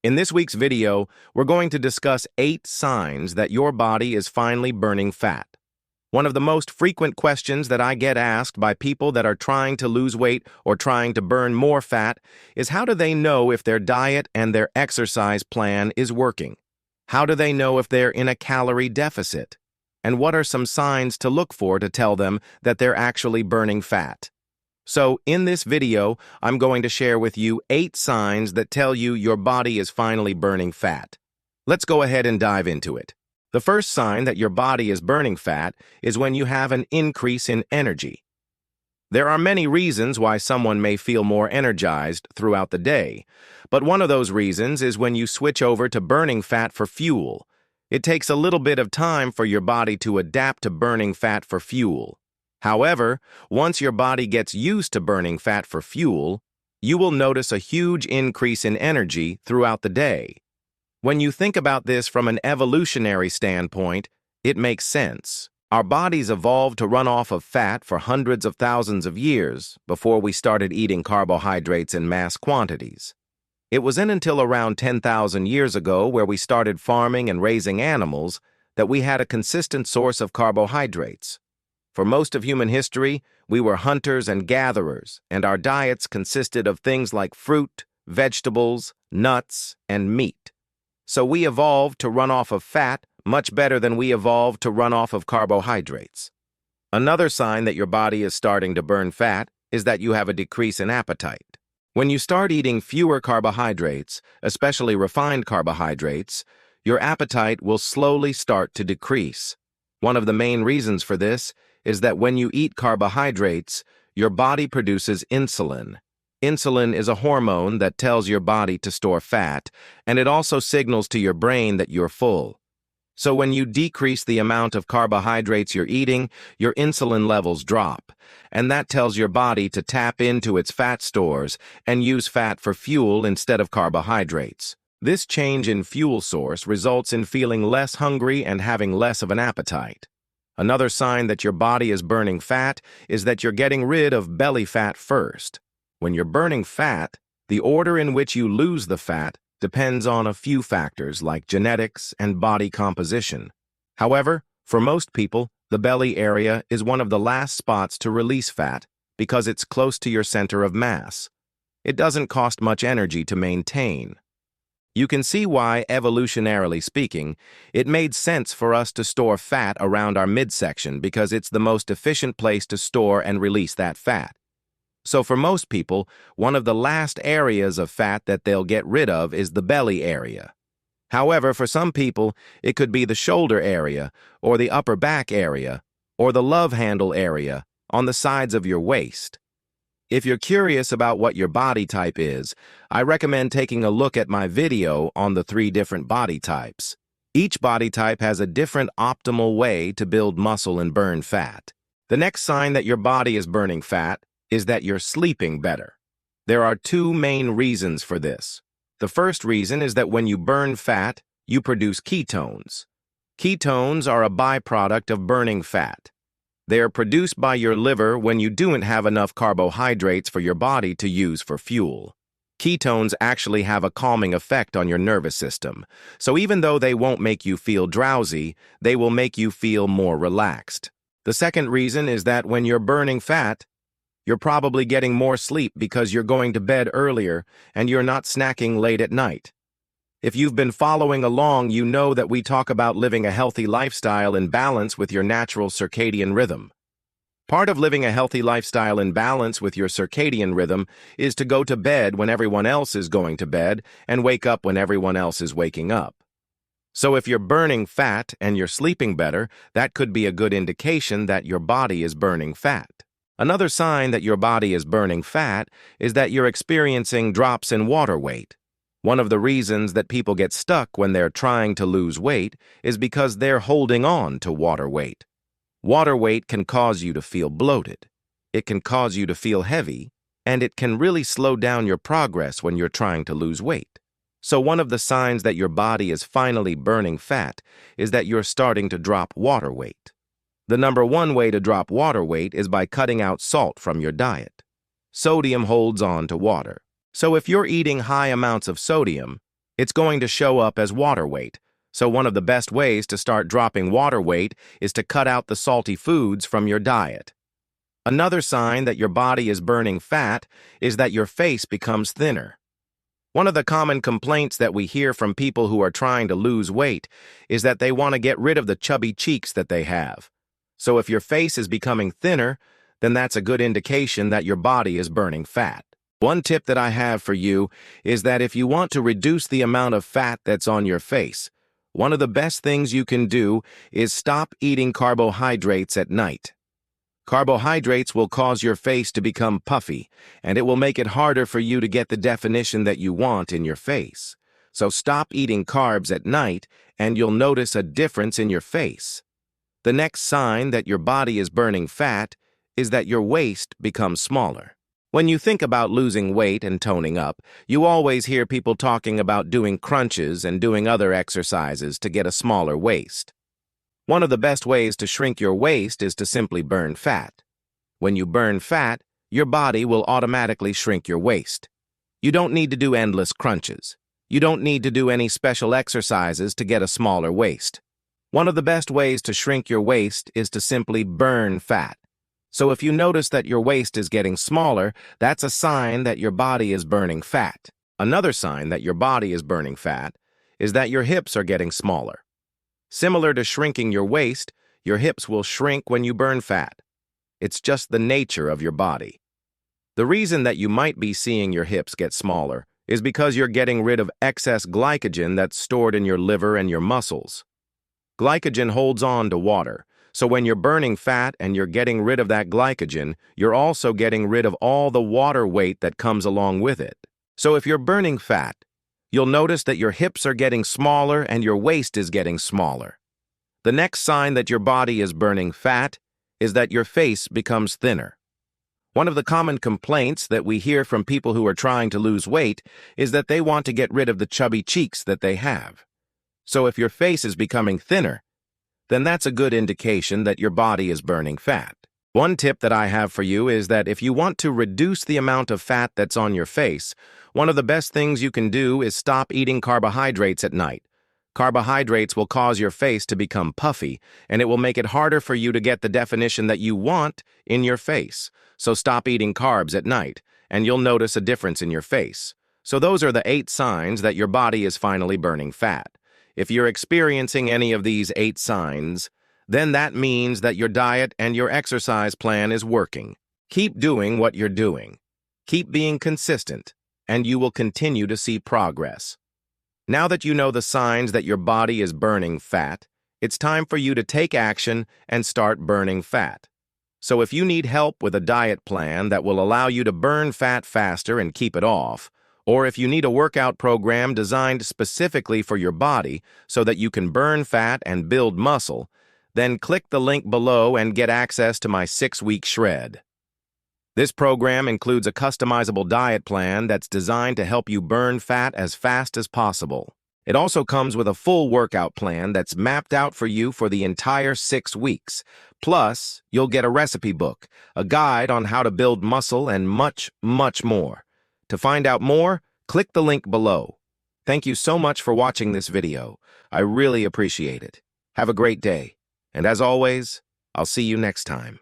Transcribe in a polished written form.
In this week's video, we're going to discuss 8 signs that your body is finally burning fat. One of the most frequent questions that I get asked by people that are trying to lose weight or trying to burn more fat is, how do they know if their diet and their exercise plan is working? How do they know if they're in a calorie deficit? And what are some signs to look for to tell them that they're actually burning fat? So, in this video, I'm going to share with you 8 signs that tell you your body is finally burning fat. Let's go ahead and dive into it. The first sign that your body is burning fat is when you have an increase in energy. There are many reasons why someone may feel more energized throughout the day, but one of those reasons is when you switch over to burning fat for fuel. It takes a little bit of time for your body to adapt to burning fat for fuel. However, once your body gets used to burning fat for fuel, you will notice a huge increase in energy throughout the day. When you think about this from an evolutionary standpoint, it makes sense. Our bodies evolved to run off of fat for hundreds of thousands of years before we started eating carbohydrates in mass quantities. It wasn't until around 10,000 years ago, where we started farming and raising animals, that we had a consistent source of carbohydrates. For most of human history, we were hunters and gatherers, and our diets consisted of things like fruit, vegetables, nuts, and meat. So we evolved to run off of fat much better than we evolved to run off of carbohydrates. Another sign that your body is starting to burn fat is that you have a decrease in appetite. When you start eating fewer carbohydrates, especially refined carbohydrates, your appetite will slowly start to decrease. One of the main reasons for this is that when you eat carbohydrates, your body produces insulin. Insulin is a hormone that tells your body to store fat, and it also signals to your brain that you're full. So when you decrease the amount of carbohydrates you're eating, your insulin levels drop, and that tells your body to tap into its fat stores and use fat for fuel instead of carbohydrates. This change in fuel source results in feeling less hungry and having less of an appetite. Another sign that your body is burning fat is that you're getting rid of belly fat first. When you're burning fat, the order in which you lose the fat depends on a few factors like genetics and body composition. However, for most people, the belly area is one of the last spots to release fat because it's close to your center of mass. It doesn't cost much energy to maintain. You can see why, evolutionarily speaking, it made sense for us to store fat around our midsection, because it's the most efficient place to store and release that fat. So for most people, one of the last areas of fat that they'll get rid of is the belly area. However, for some people, it could be the shoulder area, or the upper back area, or the love handle area on the sides of your waist. If you're curious about what your body type is, I recommend taking a look at my video on the 3 different body types. Each body type has a different optimal way to build muscle and burn fat. The next sign that your body is burning fat is that you're sleeping better. There are 2 main reasons for this. The first reason is that when you burn fat, you produce ketones. Ketones are a byproduct of burning fat. They are produced by your liver when you don't have enough carbohydrates for your body to use for fuel. Ketones actually have a calming effect on your nervous system, so even though they won't make you feel drowsy, they will make you feel more relaxed. The second reason is that when you're burning fat, you're probably getting more sleep because you're going to bed earlier and you're not snacking late at night. If you've been following along, you know that we talk about living a healthy lifestyle in balance with your natural circadian rhythm. Part of living a healthy lifestyle in balance with your circadian rhythm is to go to bed when everyone else is going to bed and wake up when everyone else is waking up. So if you're burning fat and you're sleeping better, that could be a good indication that your body is burning fat. Another sign that your body is burning fat is that you're experiencing drops in water weight. One of the reasons that people get stuck when they're trying to lose weight is because they're holding on to water weight. Water weight can cause you to feel bloated. It can cause you to feel heavy, and it can really slow down your progress when you're trying to lose weight. So one of the signs that your body is finally burning fat is that you're starting to drop water weight. The number 1 way to drop water weight is by cutting out salt from your diet. Sodium holds on to water. So if you're eating high amounts of sodium, It's going to show up as water weight. So one of the best ways to start dropping water weight is to cut out the salty foods from your diet. Another sign that your body is burning fat is that your face becomes thinner. One of the common complaints that we hear from people who are trying to lose weight is that they want to get rid of the chubby cheeks that they have. So if your face is becoming thinner, then that's a good indication that your body is burning fat. One tip that I have for you is that if you want to reduce the amount of fat that's on your face, one of the best things you can do is stop eating carbohydrates at night. Carbohydrates will cause your face to become puffy, and it will make it harder for you to get the definition that you want in your face. So stop eating carbs at night, and you'll notice a difference in your face. The next sign that your body is burning fat is that your waist becomes smaller. When you think about losing weight and toning up, you always hear people talking about doing crunches and doing other exercises to get a smaller waist. One of the best ways to shrink your waist is to simply burn fat. When you burn fat, your body will automatically shrink your waist. You don't need to do endless crunches. You don't need to do any special exercises to get a smaller waist. One of the best ways to shrink your waist is to simply burn fat. So if you notice that your waist is getting smaller, that's a sign that your body is burning fat. Another sign that your body is burning fat is that your hips are getting smaller. Similar to shrinking your waist, your hips will shrink when you burn fat. It's just the nature of your body. The reason that you might be seeing your hips get smaller is because you're getting rid of excess glycogen that's stored in your liver and your muscles. Glycogen holds on to water. So when you're burning fat and you're getting rid of that glycogen, you're also getting rid of all the water weight that comes along with it. So if you're burning fat, you'll notice that your hips are getting smaller and your waist is getting smaller. The next sign that your body is burning fat is that your face becomes thinner. One of the common complaints that we hear from people who are trying to lose weight is that they want to get rid of the chubby cheeks that they have. So if your face is becoming thinner, then that's a good indication that your body is burning fat. One tip that I have for you is that if you want to reduce the amount of fat that's on your face, one of the best things you can do is stop eating carbohydrates at night. Carbohydrates will cause your face to become puffy, and it will make it harder for you to get the definition that you want in your face. So stop eating carbs at night, and you'll notice a difference in your face. So those are the 8 signs that your body is finally burning fat. If you're experiencing any of these 8 signs, then that means that your diet and your exercise plan is working. Keep doing what you're doing. Keep being consistent, and you will continue to see progress. Now that you know the signs that your body is burning fat, it's time for you to take action and start burning fat. So if you need help with a diet plan that will allow you to burn fat faster and keep it off, or if you need a workout program designed specifically for your body so that you can burn fat and build muscle, then click the link below and get access to my 6-week shred. This program includes a customizable diet plan that's designed to help you burn fat as fast as possible. It also comes with a full workout plan that's mapped out for you for the entire 6 weeks. Plus, you'll get a recipe book, a guide on how to build muscle, and much, much more. To find out more, click the link below. Thank you so much for watching this video. I really appreciate it. Have a great day. And as always, I'll see you next time.